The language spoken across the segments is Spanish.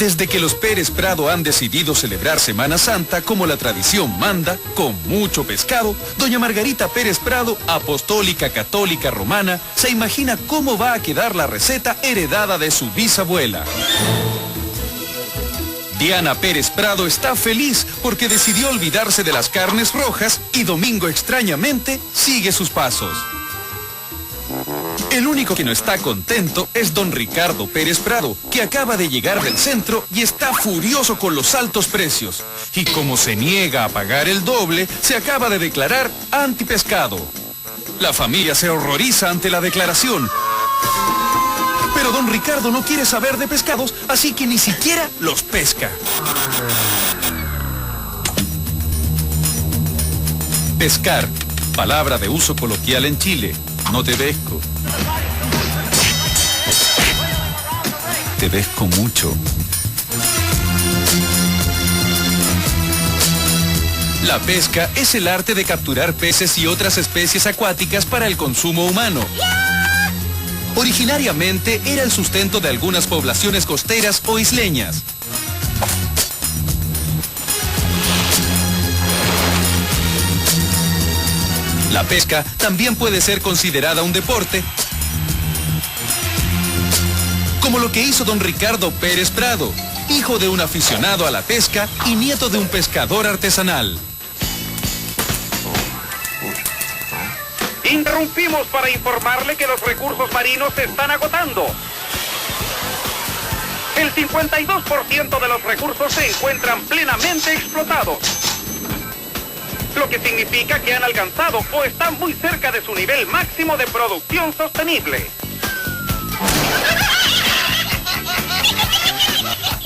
Desde que los Pérez Prado han decidido celebrar Semana Santa como la tradición manda, con mucho pescado, doña Margarita Pérez Prado, apostólica católica romana, se imagina cómo va a quedar la receta heredada de su bisabuela. Diana Pérez Prado está feliz porque decidió olvidarse de las carnes rojas y Domingo extrañamente sigue sus pasos. El único que no está contento es don Ricardo Pérez Prado, que acaba de llegar del centro y está furioso con los altos precios. Y como se niega a pagar el doble, se acaba de declarar antipescado. La familia se horroriza ante la declaración. Pero don Ricardo no quiere saber de pescados, así que ni siquiera los pesca. Pescar, palabra de uso coloquial en Chile. No te pesco. Te pesco mucho. La pesca es el arte de capturar peces y otras especies acuáticas para el consumo humano. Originariamente era el sustento de algunas poblaciones costeras o isleñas. La pesca también puede ser considerada un deporte, como lo que hizo don Ricardo Pérez Prado, hijo de un aficionado a la pesca y nieto de un pescador artesanal. Interrumpimos para informarle que los recursos marinos se están agotando. El 52% de los recursos se encuentran plenamente explotados, lo que significa que han alcanzado o están muy cerca de su nivel máximo de producción sostenible.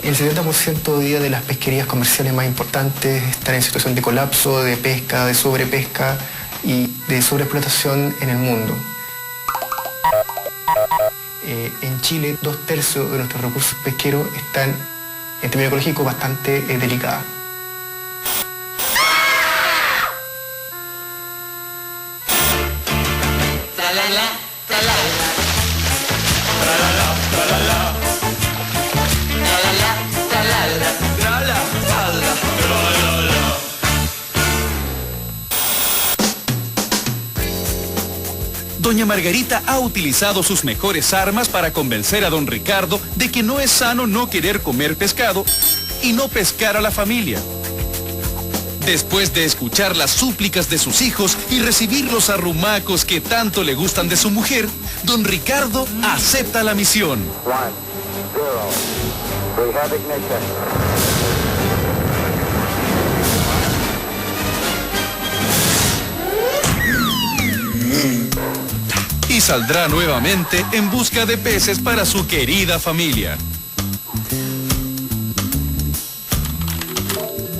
El 70% hoy día de las pesquerías comerciales más importantes están en situación de colapso, de pesca, de sobrepesca y de sobreexplotación en el mundo. En Chile, 2/3 de nuestros recursos pesqueros están, en términos ecológicos, bastante delicados. Doña Margarita ha utilizado sus mejores armas para convencer a don Ricardo de que no es sano no querer comer pescado y no pescar a la familia. Después de escuchar las súplicas de sus hijos y recibir los arrumacos que tanto le gustan de su mujer, don Ricardo acepta la misión. 1, 0. We have ignition. Y saldrá nuevamente en busca de peces para su querida familia.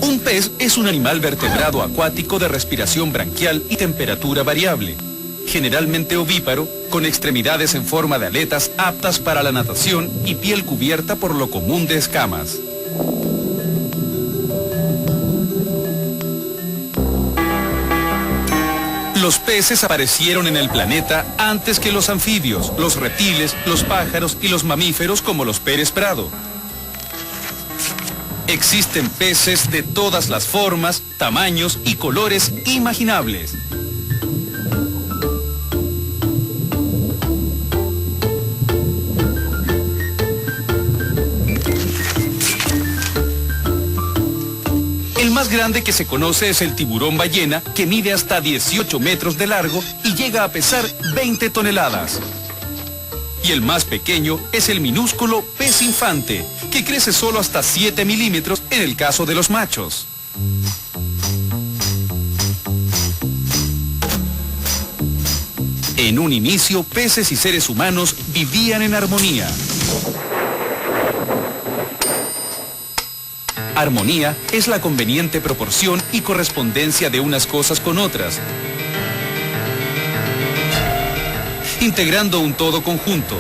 Un pez es un animal vertebrado acuático de respiración branquial y temperatura variable, generalmente ovíparo, con extremidades en forma de aletas aptas para la natación y piel cubierta por lo común de escamas. Los peces aparecieron en el planeta antes que los anfibios, los reptiles, los pájaros y los mamíferos como los Pérez Prado. Existen peces de todas las formas, tamaños y colores imaginables. El más grande que se conoce es el tiburón ballena, que mide hasta 18 metros de largo y llega a pesar 20 toneladas. Y el más pequeño es el minúsculo pez infante, que crece solo hasta 7 milímetros en el caso de los machos. En un inicio, peces y seres humanos vivían en armonía. Armonía es la conveniente proporción y correspondencia de unas cosas con otras, integrando un todo conjunto.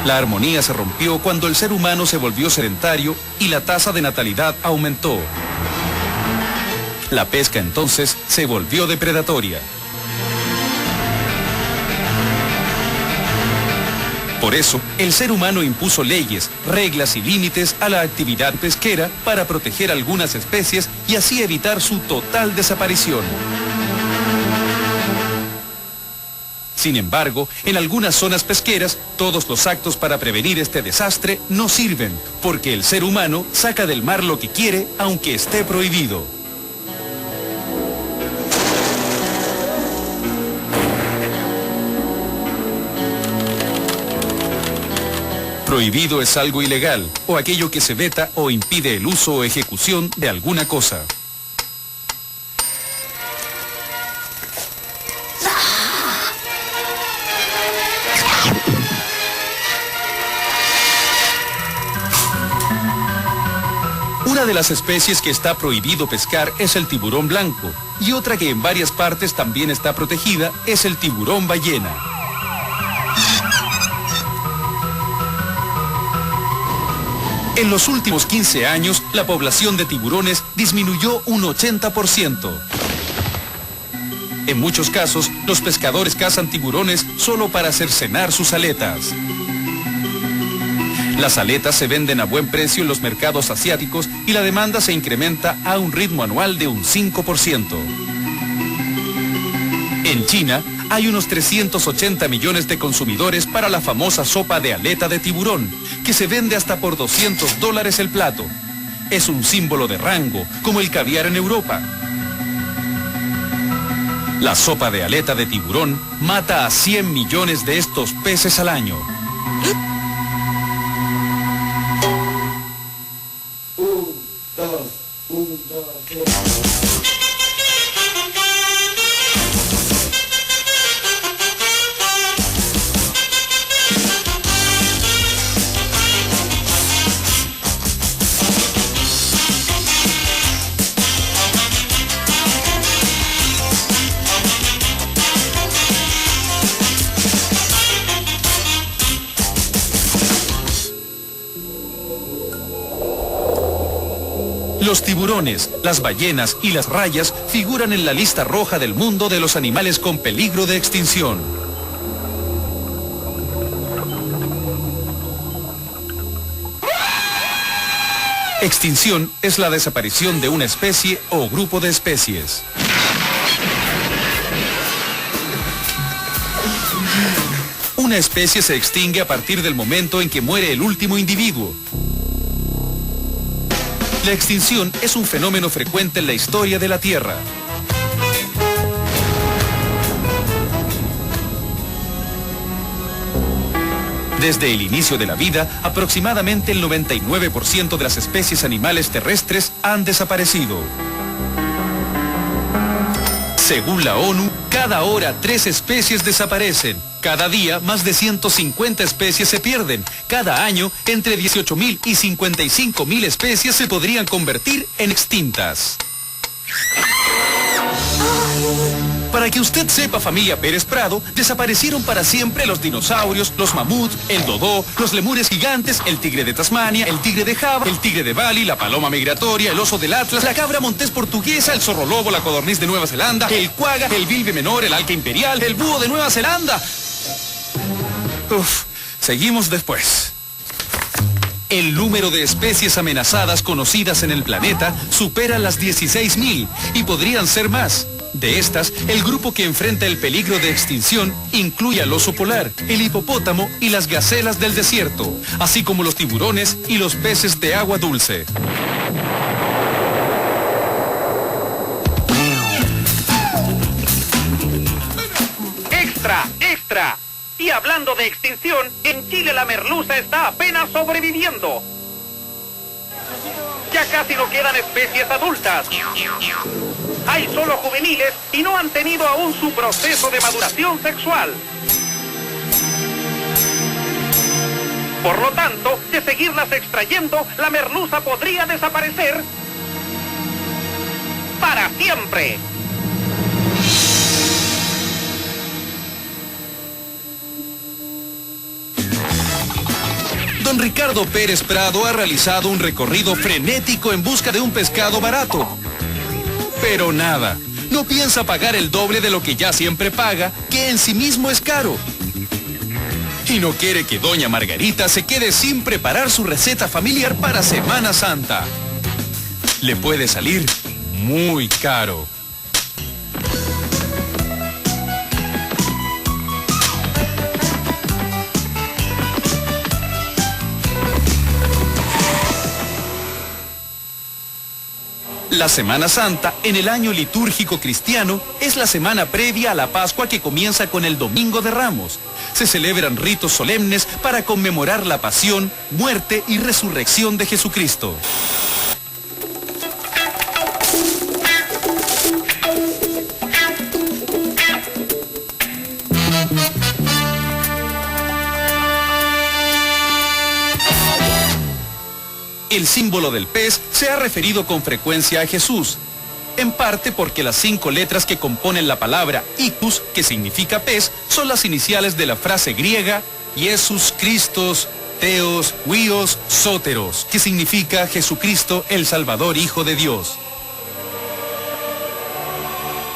La armonía se rompió cuando el ser humano se volvió sedentario y la tasa de natalidad aumentó. La pesca entonces se volvió depredatoria. Por Por eso, el ser humano impuso leyes, reglas y límites a la actividad pesquera para proteger algunas especies y así evitar su total desaparición. Sin embargo, en algunas zonas pesqueras, todos los actos para prevenir este desastre no sirven, porque el ser humano saca del mar lo que quiere, aunque esté prohibido. Prohibido es algo ilegal, o aquello que se veta o impide el uso o ejecución de alguna cosa. Una de las especies que está prohibido pescar es el tiburón blanco, y otra que en varias partes también está protegida es el tiburón ballena. En los últimos 15 años, la población de tiburones disminuyó un 80%. En muchos casos, los pescadores cazan tiburones solo para cercenar sus aletas. Las aletas se venden a buen precio en los mercados asiáticos y la demanda se incrementa a un ritmo anual de un 5%. En China, hay unos 380 millones de consumidores para la famosa sopa de aleta de tiburón, que se vende hasta por $200 el plato. Es un símbolo de rango, como el caviar en Europa. La sopa de aleta de tiburón mata a 100 millones de estos peces al año. Los tiburones, las ballenas y las rayas figuran en la lista roja del mundo de los animales con peligro de extinción. Extinción es la desaparición de una especie o grupo de especies. Una especie se extingue a partir del momento en que muere el último individuo. La extinción es un fenómeno frecuente en la historia de la Tierra. Desde el inicio de la vida, aproximadamente el 99% de las especies animales terrestres han desaparecido. Según la ONU, cada hora 3 especies desaparecen. Cada día, más de 150 especies se pierden. Cada año, entre 18.000 y 55.000 especies se podrían convertir en extintas. Para que usted sepa, familia Pérez Prado, desaparecieron para siempre los dinosaurios, los mamuts, el dodó, los lemures gigantes, el tigre de Tasmania, el tigre de Java, el tigre de Bali, la paloma migratoria, el oso del Atlas, la cabra montés portuguesa, el zorro lobo, la codorniz de Nueva Zelanda, el cuaga, el bilbe menor, el alca imperial, el búho de Nueva Zelanda. Seguimos después. El número de especies amenazadas conocidas en el planeta supera las 16.000 y podrían ser más. De estas, el grupo que enfrenta el peligro de extinción incluye al oso polar, el hipopótamo y las gacelas del desierto, así como los tiburones y los peces de agua dulce. ¡Extra! ¡Extra! Y hablando de extinción, en Chile la merluza está apenas sobreviviendo. Ya casi no quedan especies adultas. Hay solo juveniles y no han tenido aún su proceso de maduración sexual. Por lo tanto, de seguirlas extrayendo, la merluza podría desaparecer para siempre. Don Ricardo Pérez Prado ha realizado un recorrido frenético en busca de un pescado barato. Pero nada, no piensa pagar el doble de lo que ya siempre paga, que en sí mismo es caro. y no quiere que doña Margarita se quede sin preparar su receta familiar para Semana Santa. Le puede salir muy caro. La Semana Santa, en el año litúrgico cristiano, es la semana previa a la Pascua que comienza con el Domingo de Ramos. Se celebran ritos solemnes para conmemorar la pasión, muerte y resurrección de Jesucristo. El símbolo del pez se ha referido con frecuencia a Jesús, en parte porque las 5 letras que componen la palabra Ictus, que significa pez, son las iniciales de la frase griega Iesus Christos Theos Huios Soteros, que significa Jesucristo el Salvador Hijo de Dios.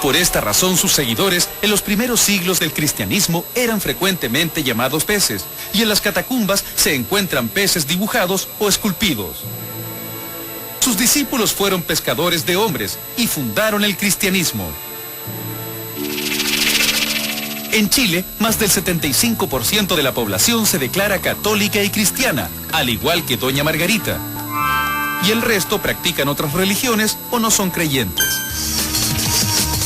Por esta razón, sus seguidores, en los primeros siglos del cristianismo, eran frecuentemente llamados peces, y en las catacumbas se encuentran peces dibujados o esculpidos. Sus discípulos fueron pescadores de hombres y fundaron el cristianismo. En Chile, más del 75% de la población se declara católica y cristiana, al igual que doña Margarita. Y el resto practican otras religiones o no son creyentes.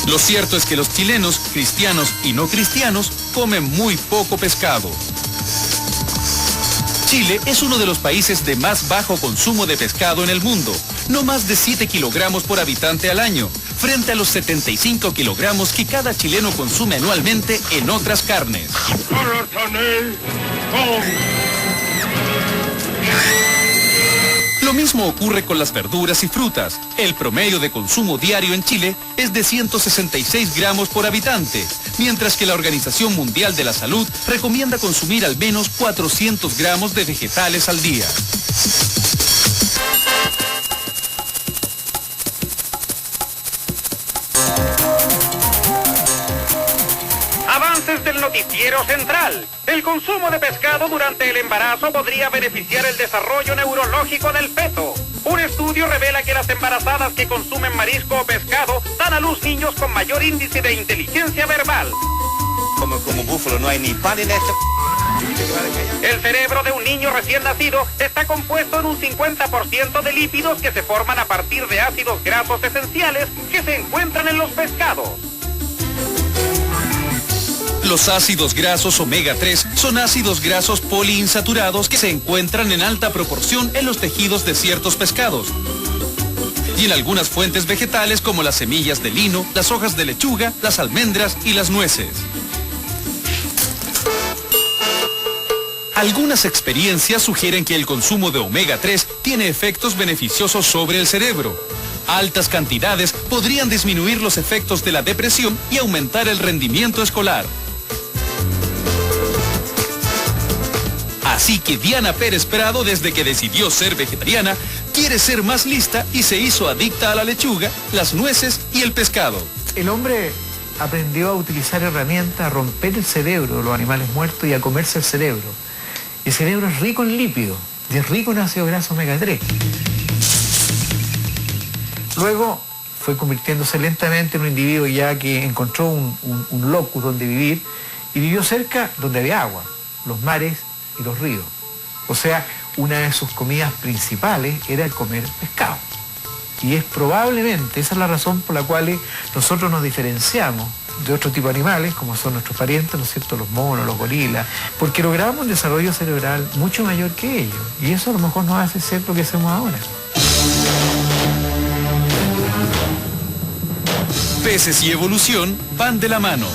Lo cierto es que los chilenos, cristianos y no cristianos, comen muy poco pescado. Chile es uno de los países de más bajo consumo de pescado en el mundo, no más de 7 kilogramos por habitante al año, frente a los 75 kilogramos que cada chileno consume anualmente en otras carnes. Lo mismo ocurre con las verduras y frutas. El promedio de consumo diario en Chile es de 166 gramos por habitante, mientras que la Organización Mundial de la Salud recomienda consumir al menos 400 gramos de vegetales al día. Avances del noticiero central. El consumo de pescado durante el embarazo podría beneficiar el desarrollo neurológico del feto. Un estudio revela que las embarazadas que consumen marisco o pescado dan a luz niños con mayor índice de inteligencia verbal. Como búfalo no hay ni pan en este. El cerebro de un niño recién nacido está compuesto en un 50% de lípidos que se forman a partir de ácidos grasos esenciales que se encuentran en los pescados. Los ácidos grasos omega 3 son ácidos grasos poliinsaturados que se encuentran en alta proporción en los tejidos de ciertos pescados y en algunas fuentes vegetales como las semillas de lino, las hojas de lechuga, las almendras y las nueces. Algunas experiencias sugieren que el consumo de omega 3 tiene efectos beneficiosos sobre el cerebro. Altas cantidades podrían disminuir los efectos de la depresión y aumentar el rendimiento escolar. Así que Diana Pérez Prado, desde que decidió ser vegetariana, quiere ser más lista y se hizo adicta a la lechuga, las nueces y el pescado. El hombre aprendió a utilizar herramientas, a romper el cerebro de los animales muertos y a comerse el cerebro. Y el cerebro es rico en lípidos y es rico en ácido graso omega 3. Luego fue convirtiéndose lentamente en un individuo ya que encontró un locus donde vivir y vivió cerca donde había agua, los mares y los ríos. O sea, una de sus comidas principales era el comer pescado. Y es probablemente, esa es la razón por la cual nosotros nos diferenciamos de otro tipo de animales, como son nuestros parientes, ¿no es cierto?, los monos, los gorilas, porque logramos un desarrollo cerebral mucho mayor que ellos. Y eso a lo mejor nos hace ser lo que hacemos ahora. Peces y evolución van de la mano.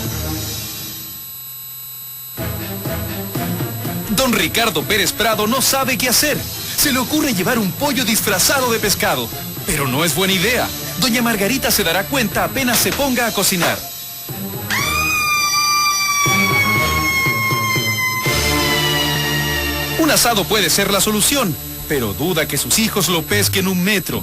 Don Ricardo Pérez Prado no sabe qué hacer. Se le ocurre llevar un pollo disfrazado de pescado, pero no es buena idea. Doña Margarita se dará cuenta apenas se ponga a cocinar. Un asado puede ser la solución, pero duda que sus hijos lo pesquen 1 metro.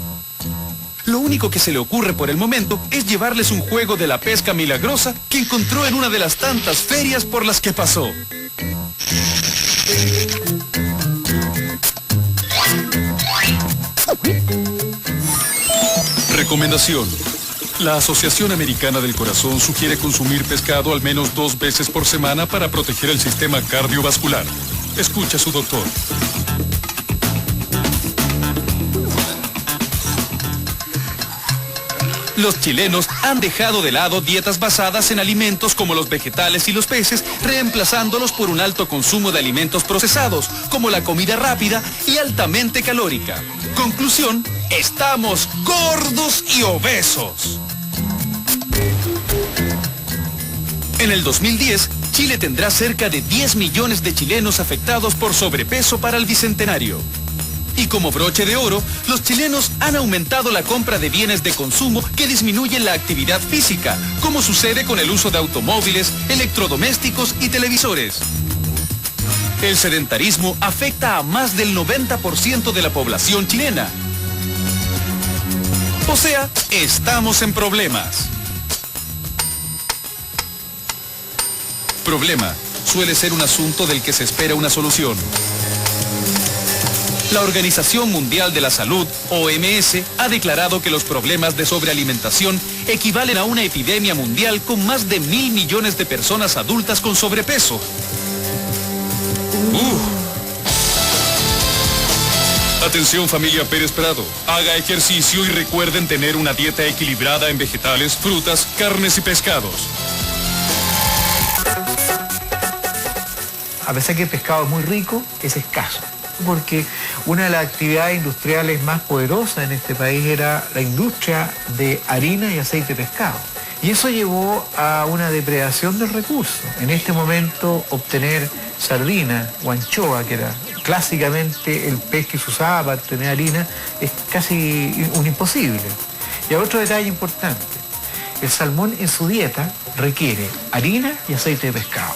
Lo único que se le ocurre por el momento es llevarles un juego de la pesca milagrosa que encontró en una de las tantas ferias por las que pasó. Recomendación. La Asociación Americana del Corazón sugiere consumir pescado al menos 2 veces por semana para proteger el sistema cardiovascular. Escucha a su doctor. Los chilenos han dejado de lado dietas basadas en alimentos como los vegetales y los peces, reemplazándolos por un alto consumo de alimentos procesados, como la comida rápida y altamente calórica. Conclusión, estamos gordos y obesos. En el 2010, Chile tendrá cerca de 10 millones de chilenos afectados por sobrepeso para el Bicentenario. Y como broche de oro, los chilenos han aumentado la compra de bienes de consumo que disminuyen la actividad física, como sucede con el uso de automóviles, electrodomésticos y televisores. El sedentarismo afecta a más del 90% de la población chilena. O sea, estamos en problemas. Problema suele ser un asunto del que se espera una solución. La Organización Mundial de la Salud, OMS, ha declarado que los problemas de sobrealimentación equivalen a una epidemia mundial con más de 1.000 millones de personas adultas con sobrepeso. Atención familia Pérez Prado, haga ejercicio y recuerden tener una dieta equilibrada en vegetales, frutas, carnes y pescados. A pesar que el pescado es muy rico, es escaso. Porque una de las actividades industriales más poderosas en este país era la industria de harina y aceite de pescado. Y eso llevó a una depredación del recurso. En este momento obtener sardina o anchoa, que era clásicamente el pez que se usaba para obtener harina, es casi un imposible. Y hay otro detalle importante. El salmón en su dieta requiere harina y aceite de pescado.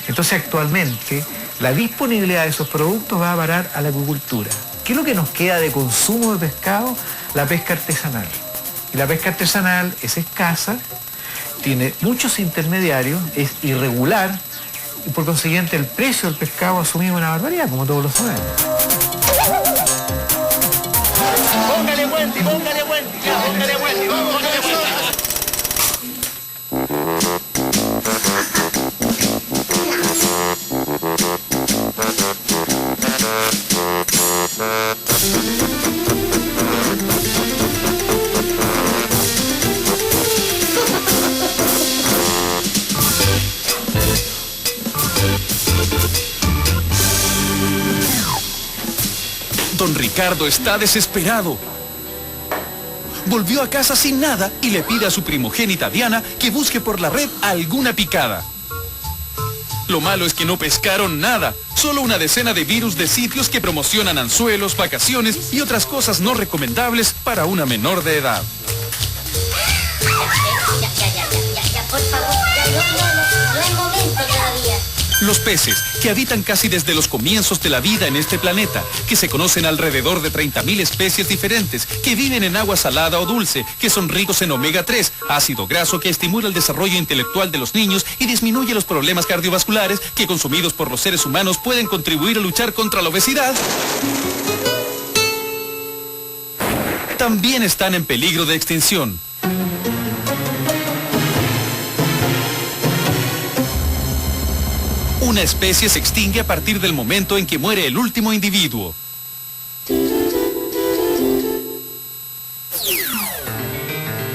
Entonces actualmente la disponibilidad de esos productos va a parar a la acuicultura. ¿Qué es lo que nos queda de consumo de pescado? La pesca artesanal. Y la pesca artesanal es escasa, tiene muchos intermediarios, es irregular y por consiguiente el precio del pescado asumido una barbaridad, como todos lo sabemos. Póngale Wendy, póngale Wendy, ya, póngale Wendy, vamos, póngale Wendy. Don Ricardo está desesperado. Volvió a casa sin nada y le pide a su primogénita Diana que busque por la red alguna picada. Lo malo es que no pescaron nada, solo una decena de virus de sitios que promocionan anzuelos, vacaciones y otras cosas no recomendables para una menor de edad. Ya, por favor, no hay momento todavía. Los peces, que habitan casi desde los comienzos de la vida en este planeta, que se conocen alrededor de 30.000 especies diferentes, que viven en agua salada o dulce, que son ricos en omega 3, ácido graso que estimula el desarrollo intelectual de los niños y disminuye los problemas cardiovasculares que consumidos por los seres humanos pueden contribuir a luchar contra la obesidad, también están en peligro de extinción. Una especie se extingue a partir del momento en que muere el último individuo.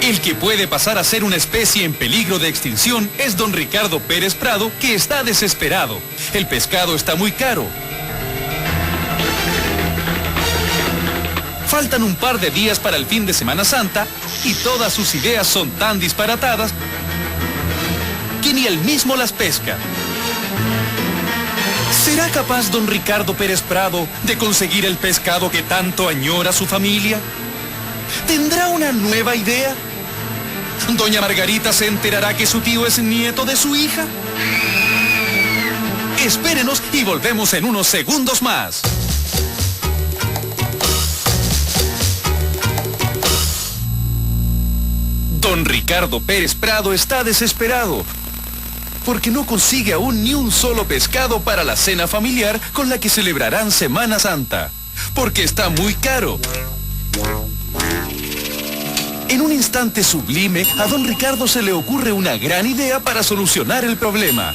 El que puede pasar a ser una especie en peligro de extinción es don Ricardo Pérez Prado, que está desesperado. El pescado está muy caro. Faltan un par de días para el fin de Semana Santa y todas sus ideas son tan disparatadas que ni él mismo las pesca. ¿Será capaz don Ricardo Pérez Prado de conseguir el pescado que tanto añora su familia? ¿Tendrá una nueva idea? ¿Doña Margarita se enterará que su tío es nieto de su hija? Espérenos y volvemos en unos segundos más. Don Ricardo Pérez Prado está desesperado, porque no consigue aún ni un solo pescado para la cena familiar con la que celebrarán Semana Santa, porque está muy caro. En un instante sublime, a don Ricardo se le ocurre una gran idea para solucionar el problema.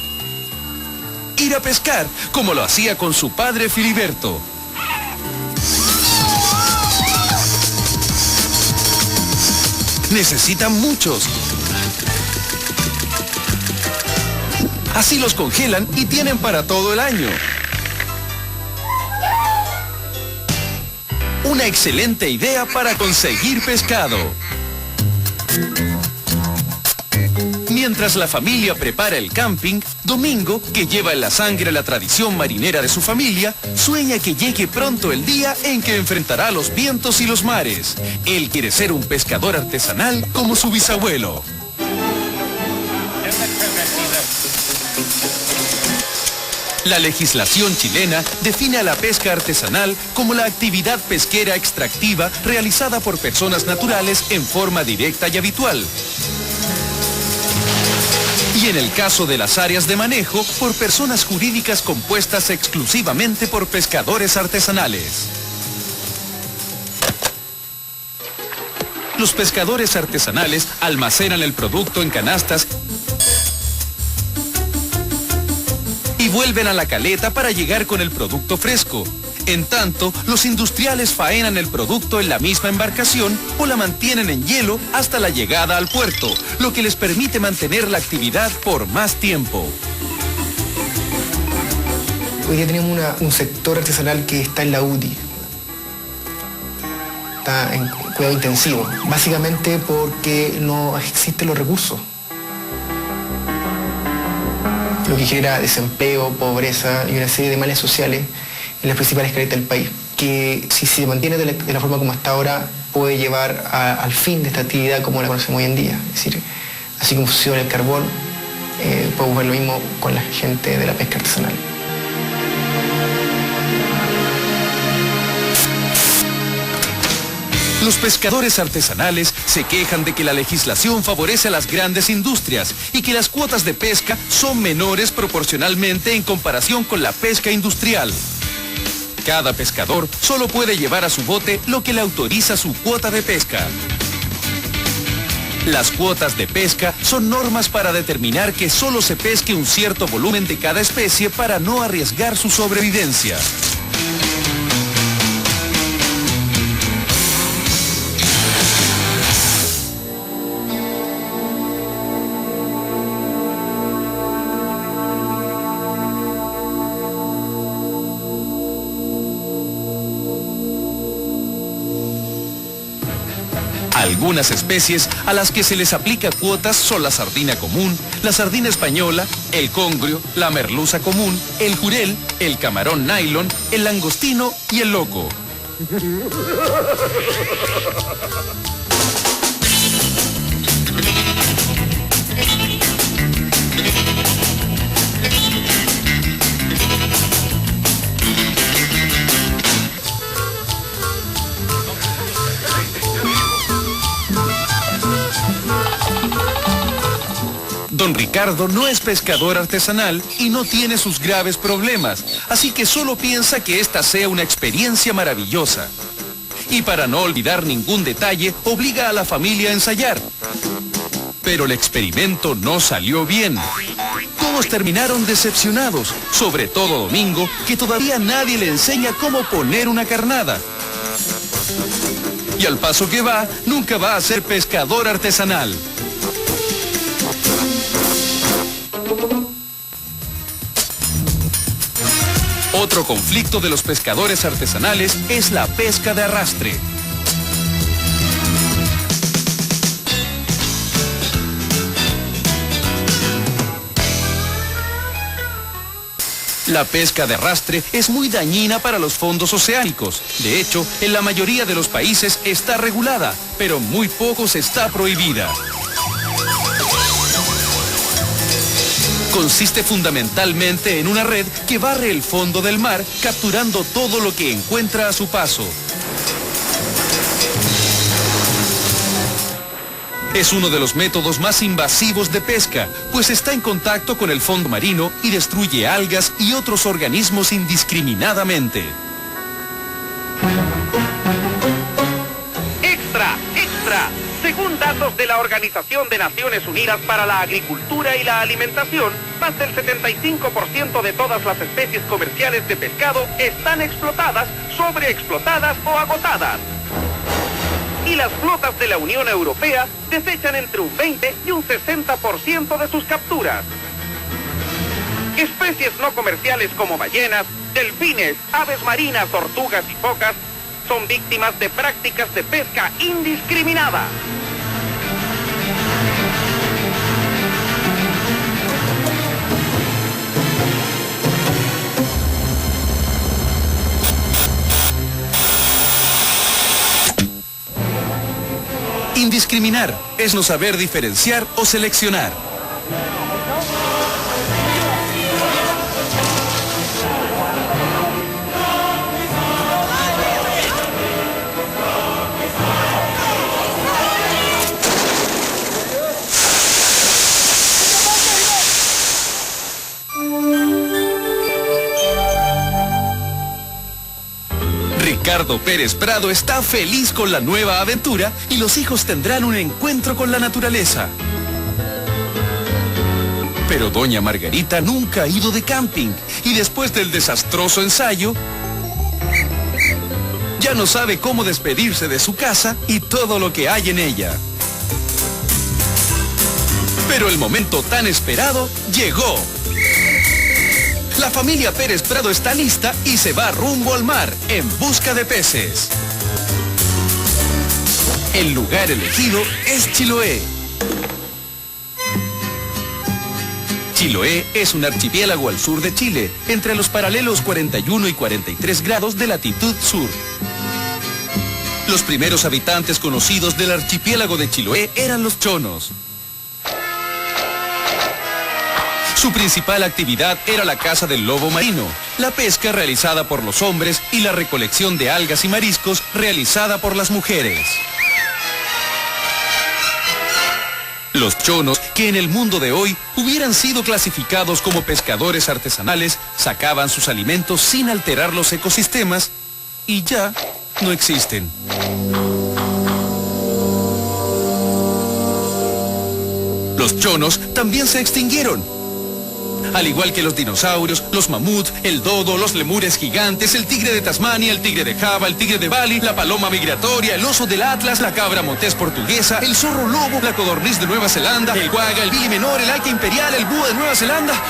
Ir a pescar, como lo hacía con su padre Filiberto. Necesitan muchos. Así los congelan y tienen para todo el año. Una excelente idea para conseguir pescado. Mientras la familia prepara el camping, Domingo, que lleva en la sangre la tradición marinera de su familia, sueña que llegue pronto el día en que enfrentará los vientos y los mares. Él quiere ser un pescador artesanal como su bisabuelo. La legislación chilena define a la pesca artesanal como la actividad pesquera extractiva realizada por personas naturales en forma directa y habitual. Y en el caso de las áreas de manejo, por personas jurídicas compuestas exclusivamente por pescadores artesanales. Los pescadores artesanales almacenan el producto en canastas y vuelven a la caleta para llegar con el producto fresco. En tanto, los industriales faenan el producto en la misma embarcación o la mantienen en hielo hasta la llegada al puerto, lo que les permite mantener la actividad por más tiempo. Hoy día tenemos un sector artesanal que está en la UDI. Está en cuidado intensivo, básicamente porque no existen los recursos. Lo que genera desempleo, pobreza y una serie de males sociales en las principales caretas del país, que si se mantiene de la forma como hasta ahora puede llevar al fin de esta actividad como la conocemos hoy en día. Es decir, así como funciona el carbón, podemos ver lo mismo con la gente de la pesca artesanal. Los pescadores artesanales se quejan de que la legislación favorece a las grandes industrias y que las cuotas de pesca son menores proporcionalmente en comparación con la pesca industrial. Cada pescador solo puede llevar a su bote lo que le autoriza su cuota de pesca. Las cuotas de pesca son normas para determinar que solo se pesque un cierto volumen de cada especie para no arriesgar su sobrevivencia. Algunas especies a las que se les aplica cuotas son la sardina común, la sardina española, el congrio, la merluza común, el jurel, el camarón nylon, el langostino y el loco. Don Ricardo no es pescador artesanal y no tiene sus graves problemas, así que solo piensa que esta sea una experiencia maravillosa. Y para no olvidar ningún detalle, obliga a la familia a ensayar. Pero el experimento no salió bien. Todos terminaron decepcionados, sobre todo Domingo, que todavía nadie le enseña cómo poner una carnada. Y al paso que va, nunca va a ser pescador artesanal. Otro conflicto de los pescadores artesanales es la pesca de arrastre. La pesca de arrastre es muy dañina para los fondos oceánicos. De hecho, en la mayoría de los países está regulada, pero en muy pocos está prohibida. Consiste fundamentalmente en una red que barre el fondo del mar, capturando todo lo que encuentra a su paso. Es uno de los métodos más invasivos de pesca, pues está en contacto con el fondo marino y destruye algas y otros organismos indiscriminadamente. ¡Extra! ¡Extra! Se Según datos de la Organización de Naciones Unidas para la Agricultura y la Alimentación, más del 75% de todas las especies comerciales de pescado están explotadas, sobreexplotadas o agotadas. Y las flotas de la Unión Europea desechan entre un 20 y un 60% de sus capturas. Especies no comerciales como ballenas, delfines, aves marinas, tortugas y focas son víctimas de prácticas de pesca indiscriminada. Indiscriminar es no saber diferenciar o seleccionar. Ricardo Pérez Prado está feliz con la nueva aventura y los hijos tendrán un encuentro con la naturaleza. Pero doña Margarita nunca ha ido de camping y después del desastroso ensayo, ya no sabe cómo despedirse de su casa y todo lo que hay en ella. Pero el momento tan esperado llegó. La familia Pérez Prado está lista y se va rumbo al mar en busca de peces. El lugar elegido es Chiloé. Chiloé es un archipiélago al sur de Chile, entre los paralelos 41 y 43 grados de latitud sur. Los primeros habitantes conocidos del archipiélago de Chiloé eran los chonos. Su principal actividad era la caza del lobo marino, la pesca realizada por los hombres y la recolección de algas y mariscos realizada por las mujeres. Los chonos, que en el mundo de hoy hubieran sido clasificados como pescadores artesanales, sacaban sus alimentos sin alterar los ecosistemas y ya no existen. Los chonos también se extinguieron. Al igual que los dinosaurios, los mamuts, el dodo, los lemures gigantes, el tigre de Tasmania, el tigre de Java, el tigre de Bali, la paloma migratoria, el oso del Atlas, la cabra montés portuguesa, el zorro lobo, la codorniz de Nueva Zelanda, el guaga, el bili menor, el alca imperial, el búho de Nueva Zelanda.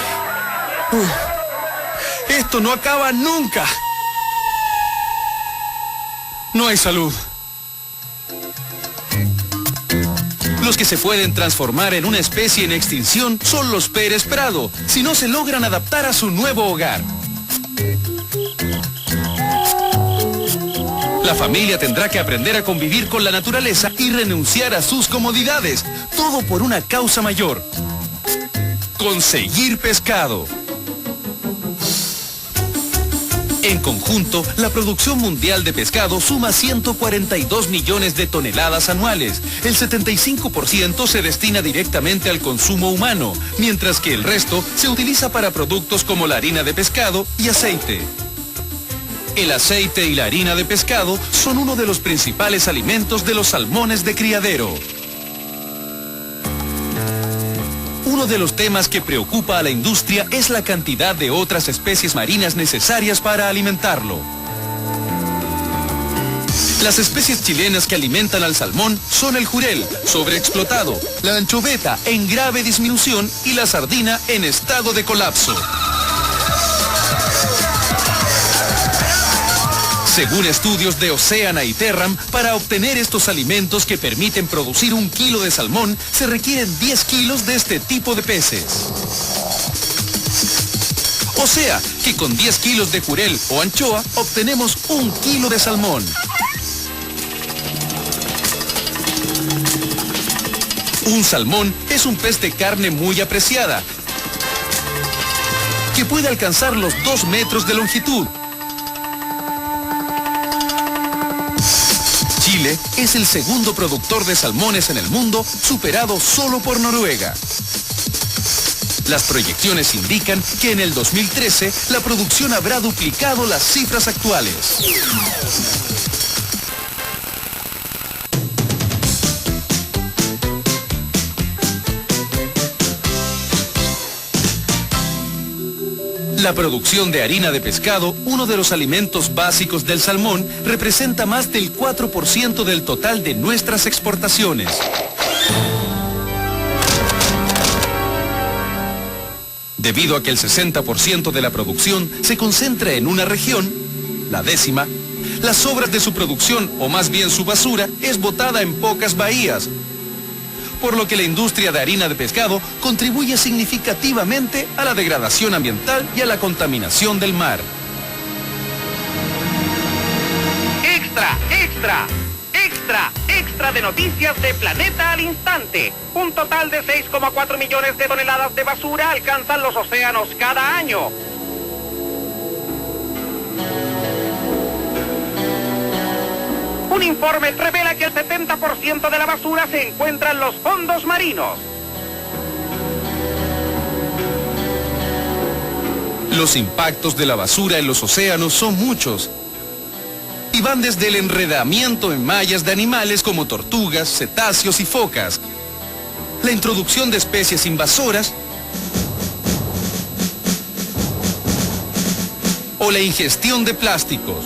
Esto no acaba nunca. No hay salud. Los que se pueden transformar en una especie en extinción son los Pérez Prado, si no se logran adaptar a su nuevo hogar. La familia tendrá que aprender a convivir con la naturaleza y renunciar a sus comodidades, todo por una causa mayor: conseguir pescado. En conjunto, la producción mundial de pescado suma 142 millones de toneladas anuales. El 75% se destina directamente al consumo humano, mientras que el resto se utiliza para productos como la harina de pescado y aceite. El aceite y la harina de pescado son uno de los principales alimentos de los salmones de criadero. Uno de los temas que preocupa a la industria es la cantidad de otras especies marinas necesarias para alimentarlo. Las especies chilenas que alimentan al salmón son el jurel, sobreexplotado, la anchoveta en grave disminución y la sardina en estado de colapso. Según estudios de Oceana y Terram, para obtener estos alimentos que permiten producir 1 kilo de salmón, se requieren 10 kilos de este tipo de peces. O sea, que con 10 kilos de jurel o anchoa, obtenemos 1 kilo de salmón. Un salmón es un pez de carne muy apreciada, que puede alcanzar los 2 metros de longitud. Chile es el segundo productor de salmones en el mundo, superado solo por Noruega. Las proyecciones indican que en el 2013 la producción habrá duplicado las cifras actuales. La producción de harina de pescado, uno de los alimentos básicos del salmón, representa más del 4% del total de nuestras exportaciones. Debido a que el 60% de la producción se concentra en una región, la 10ª, las sobras de su producción, o más bien su basura, es botada en pocas bahías, por lo que la industria de harina de pescado contribuye significativamente a la degradación ambiental y a la contaminación del mar. ¡Extra, extra! ¡Extra, extra de noticias de Planeta al Instante! Un total de 6,4 millones de toneladas de basura alcanzan los océanos cada año. Un informe revela que el 70% de la basura se encuentra en los fondos marinos. Los impactos de la basura en los océanos son muchos y van desde el enredamiento en mallas de animales como tortugas, cetáceos y focas, la introducción de especies invasoras o la ingestión de plásticos.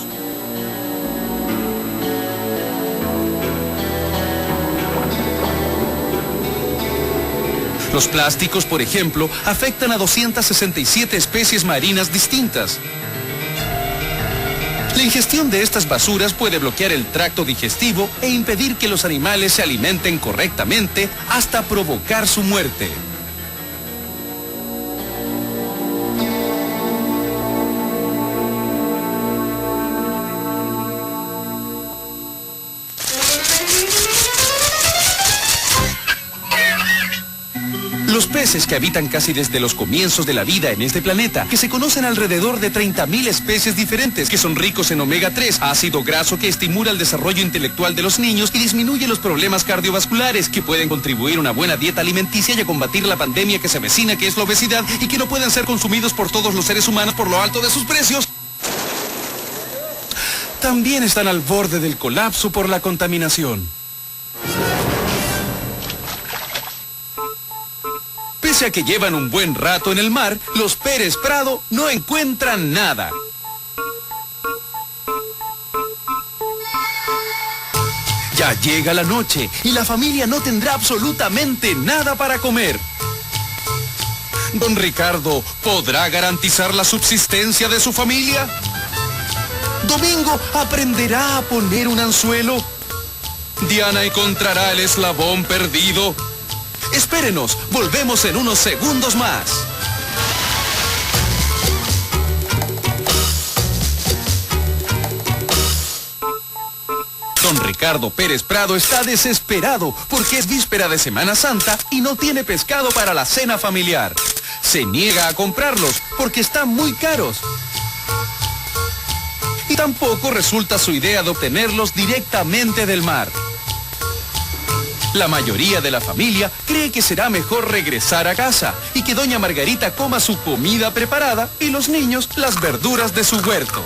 Los plásticos, por ejemplo, afectan a 267 especies marinas distintas. La ingestión de estas basuras puede bloquear el tracto digestivo e impedir que los animales se alimenten correctamente hasta provocar su muerte. Los peces que habitan casi desde los comienzos de la vida en este planeta, que se conocen alrededor de 30.000 especies diferentes, que son ricos en omega 3, ácido graso que estimula el desarrollo intelectual de los niños y disminuye los problemas cardiovasculares, que pueden contribuir a una buena dieta alimenticia y a combatir la pandemia que se avecina, que es la obesidad, y que no pueden ser consumidos por todos los seres humanos por lo alto de sus precios. También están al borde del colapso por la contaminación. Pese a que llevan un buen rato en el mar, los Pérez Prado no encuentran nada. Ya llega la noche y la familia no tendrá absolutamente nada para comer. ¿Don Ricardo podrá garantizar la subsistencia de su familia? ¿Domingo aprenderá a poner un anzuelo? ¿Diana encontrará el eslabón perdido? Espérenos, volvemos en unos segundos más. Don Ricardo Pérez Prado está desesperado porque es víspera de Semana Santa y no tiene pescado para la cena familiar. Se niega a comprarlos porque están muy caros. Y tampoco resulta su idea de obtenerlos directamente del mar. La mayoría de la familia cree que será mejor regresar a casa y que doña Margarita coma su comida preparada y los niños las verduras de su huerto.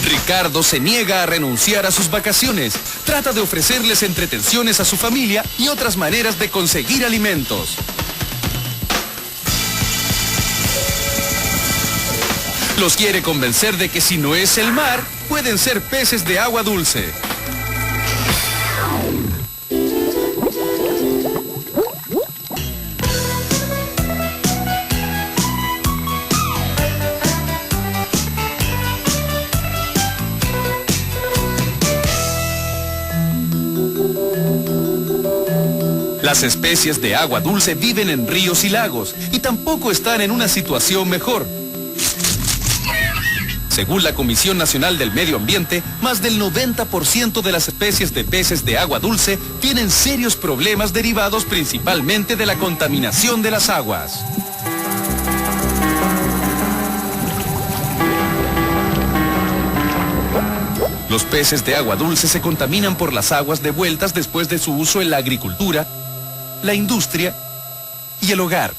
Ricardo se niega a renunciar a sus vacaciones. Trata de ofrecerles entretenciones a su familia y otras maneras de conseguir alimentos. Los quiere convencer de que si no es el mar, pueden ser peces de agua dulce. Las especies de agua dulce viven en ríos y lagos y tampoco están en una situación mejor. Según la Comisión Nacional del Medio Ambiente, más del 90% de las especies de peces de agua dulce tienen serios problemas derivados principalmente de la contaminación de las aguas. Los peces de agua dulce se contaminan por las aguas devueltas después de su uso en la agricultura, la industria y el hogar.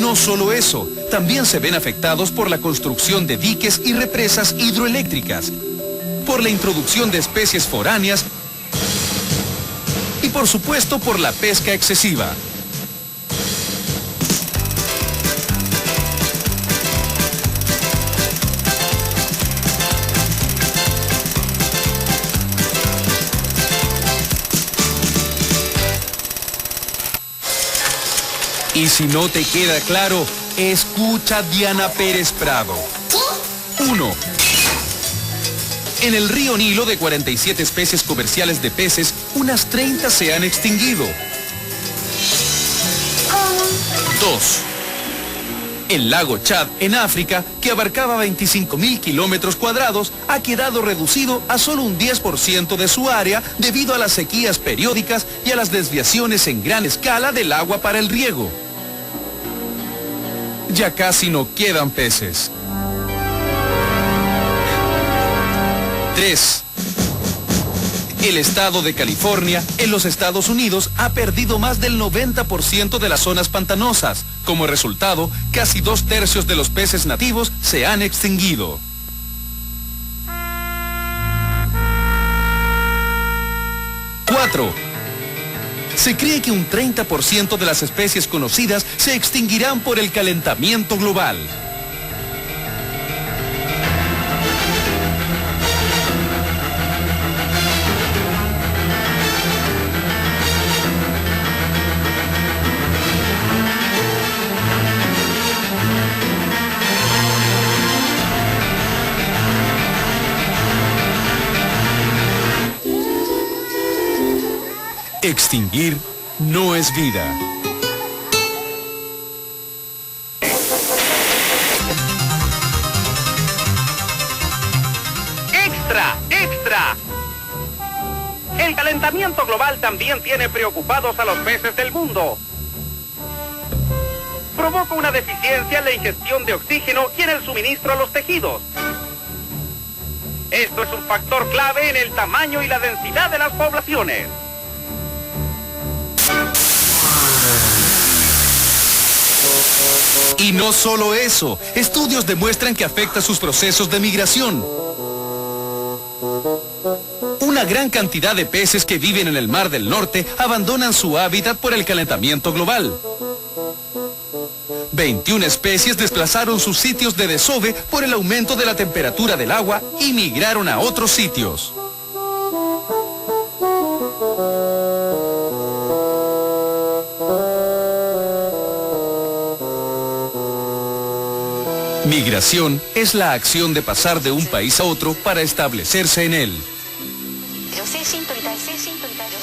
no solo eso, también se ven afectados por la construcción de diques y represas hidroeléctricas, por la introducción de especies foráneas y por supuesto por la pesca excesiva. Y si no te queda claro, escucha Diana Pérez Prado. 1. En el río Nilo, de 47 especies comerciales de peces, unas 30 se han extinguido. 2. El lago Chad, en África, que abarcaba 25.000 kilómetros cuadrados, ha quedado reducido a solo un 10% de su área debido a las sequías periódicas y a las desviaciones en gran escala del agua para el riego. Ya casi no quedan peces. 3. El estado de California, en los Estados Unidos, ha perdido más del 90% de las zonas pantanosas. Como resultado, casi 2/3 de los peces nativos se han extinguido. 4. Se cree que un 30% de las especies conocidas se extinguirán por el calentamiento global. Extinguir no es vida. ¡Extra! ¡Extra! El calentamiento global también tiene preocupados a los peces del mundo. Provoca una deficiencia en la ingestión de oxígeno y en el suministro a los tejidos. Esto es un factor clave en el tamaño y la densidad de las poblaciones. Y no solo eso, estudios demuestran que afecta sus procesos de migración. Una gran cantidad de peces que viven en el Mar del Norte abandonan su hábitat por el calentamiento global. 21 especies desplazaron sus sitios de desove por el aumento de la temperatura del agua y migraron a otros sitios. Migración es la acción de pasar de un país a otro para establecerse en él.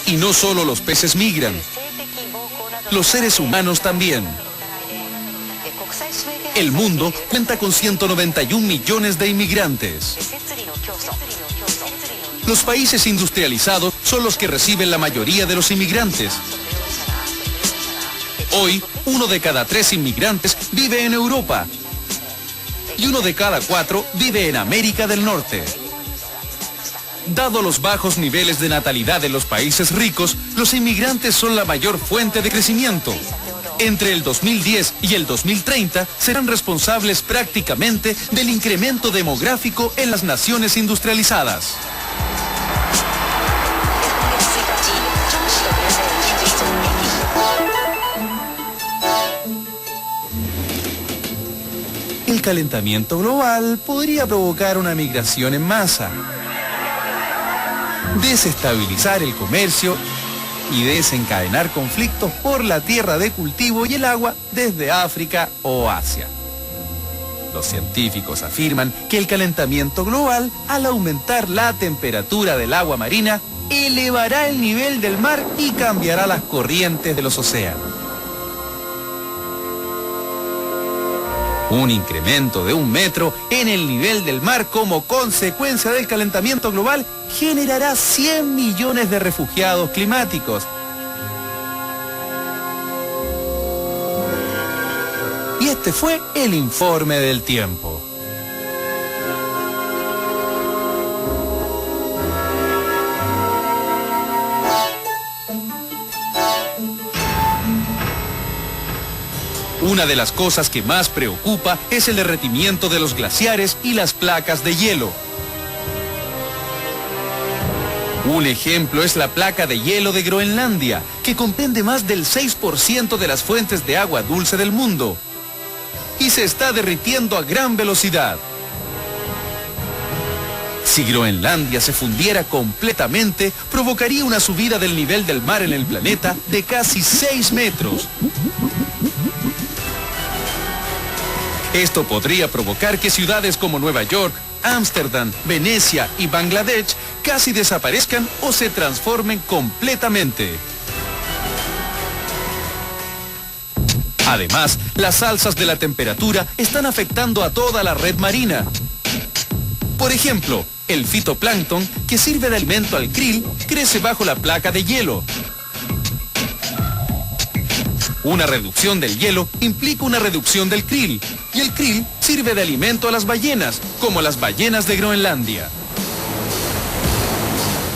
Y no solo los peces migran, los seres humanos también. El mundo cuenta con 191 millones de inmigrantes. Los países industrializados son los que reciben la mayoría de los inmigrantes. Hoy, 1 de cada 3 inmigrantes vive en Europa. Y 1 de cada 4 vive en América del Norte. Dado los bajos niveles de natalidad en los países ricos, los inmigrantes son la mayor fuente de crecimiento. Entre el 2010 y el 2030 serán responsables prácticamente del incremento demográfico en las naciones industrializadas. El calentamiento global podría provocar una migración en masa, desestabilizar el comercio y desencadenar conflictos por la tierra de cultivo y el agua desde África o Asia. Los científicos afirman que el calentamiento global, al aumentar la temperatura del agua marina, elevará el nivel del mar y cambiará las corrientes de los océanos. Un incremento de 1 metro en el nivel del mar como consecuencia del calentamiento global generará 100 millones de refugiados climáticos. Y este fue el informe del tiempo. Una de las cosas que más preocupa es el derretimiento de los glaciares y las placas de hielo. Un ejemplo es la placa de hielo de Groenlandia, que comprende más del 6% de las fuentes de agua dulce del mundo. Y se está derritiendo a gran velocidad. Si Groenlandia se fundiera completamente, provocaría una subida del nivel del mar en el planeta de casi 6 metros. Esto podría provocar que ciudades como Nueva York, Ámsterdam, Venecia y Bangladesh casi desaparezcan o se transformen completamente. Además, las alzas de la temperatura están afectando a toda la red marina. Por ejemplo, el fitoplancton, que sirve de alimento al krill, crece bajo la placa de hielo. Una reducción del hielo implica una reducción del krill, y el krill sirve de alimento a las ballenas, como las ballenas de Groenlandia.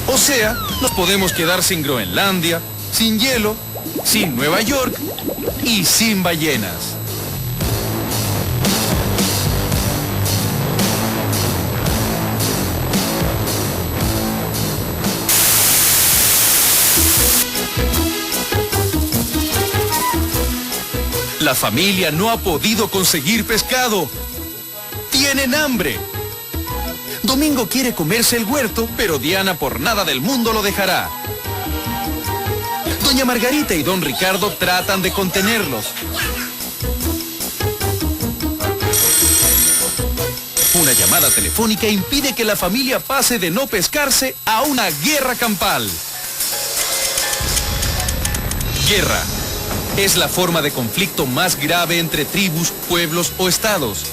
O sea, nos podemos quedar sin Groenlandia, sin hielo, sin Nueva York y sin ballenas. La familia no ha podido conseguir pescado. Tienen hambre. Domingo quiere comerse el huerto, pero Diana por nada del mundo lo dejará. Doña Margarita y don Ricardo tratan de contenerlos. Una llamada telefónica impide que la familia pase de no pescarse a una guerra campal. Guerra es la forma de conflicto más grave entre tribus, pueblos o estados.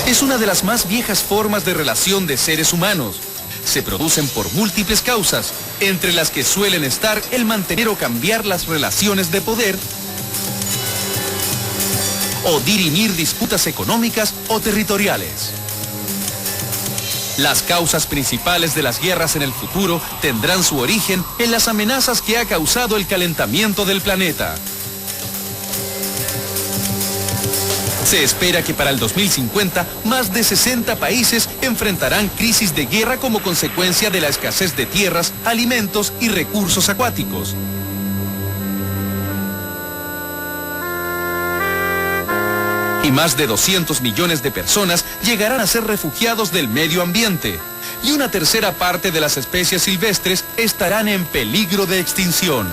Es una de las más viejas formas de relación de seres humanos. Se producen por múltiples causas, entre las que suelen estar el mantener o cambiar las relaciones de poder, o dirimir disputas económicas o territoriales. Las causas principales de las guerras en el futuro tendrán su origen en las amenazas que ha causado el calentamiento del planeta. Se espera que para el 2050 más de 60 países enfrentarán crisis de guerra como consecuencia de la escasez de tierras, alimentos y recursos acuáticos. Y más de 200 millones de personas llegarán a ser refugiados del medio ambiente. Y una tercera parte de las especies silvestres estarán en peligro de extinción.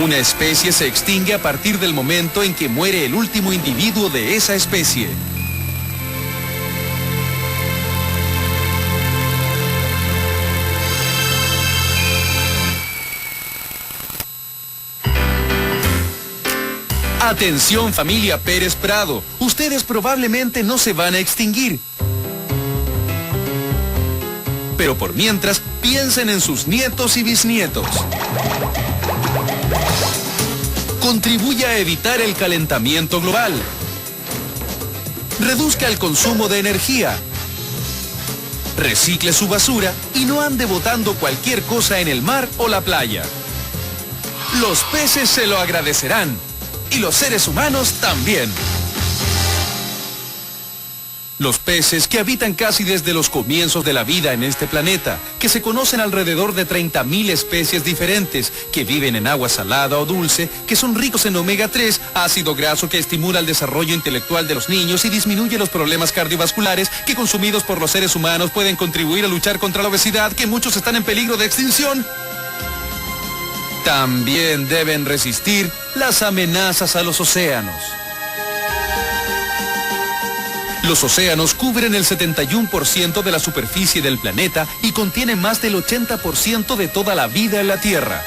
Una especie se extingue a partir del momento en que muere el último individuo de esa especie. Atención familia Pérez Prado, ustedes probablemente no se van a extinguir. Pero por mientras, piensen en sus nietos y bisnietos. Contribuya a evitar el calentamiento global. Reduzca el consumo de energía. Recicle su basura y no ande botando cualquier cosa en el mar o la playa. Los peces se lo agradecerán. Y los seres humanos también. Los peces, que habitan casi desde los comienzos de la vida en este planeta, que se conocen alrededor de 30.000 especies diferentes, que viven en agua salada o dulce, que son ricos en omega 3, ácido graso que estimula el desarrollo intelectual de los niños y disminuye los problemas cardiovasculares, que consumidos por los seres humanos pueden contribuir a luchar contra la obesidad, que muchos están en peligro de extinción. También deben resistir las amenazas a los océanos. Los océanos cubren el 71% de la superficie del planeta y contienen más del 80% de toda la vida en la Tierra.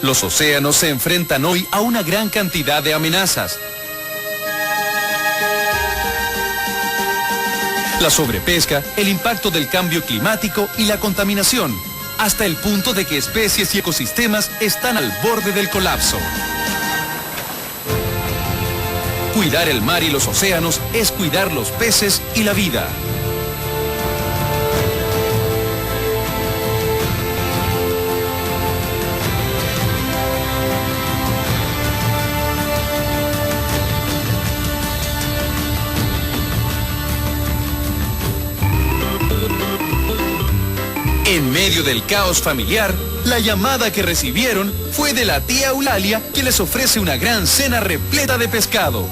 Los océanos se enfrentan hoy a una gran cantidad de amenazas. La sobrepesca, el impacto del cambio climático y la contaminación, hasta el punto de que especies y ecosistemas están al borde del colapso. Cuidar el mar y los océanos es cuidar los peces y la vida. En medio del caos familiar, la llamada que recibieron fue de la tía Eulalia, que les ofrece una gran cena repleta de pescado.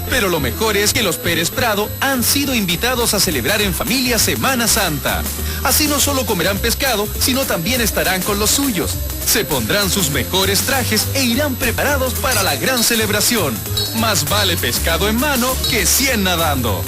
Pero lo mejor es que los Pérez Prado han sido invitados a celebrar en familia Semana Santa. Así no solo comerán pescado, sino también estarán con los suyos. Se pondrán sus mejores trajes e irán preparados para la gran celebración. Más vale pescado en mano que 100 nadando.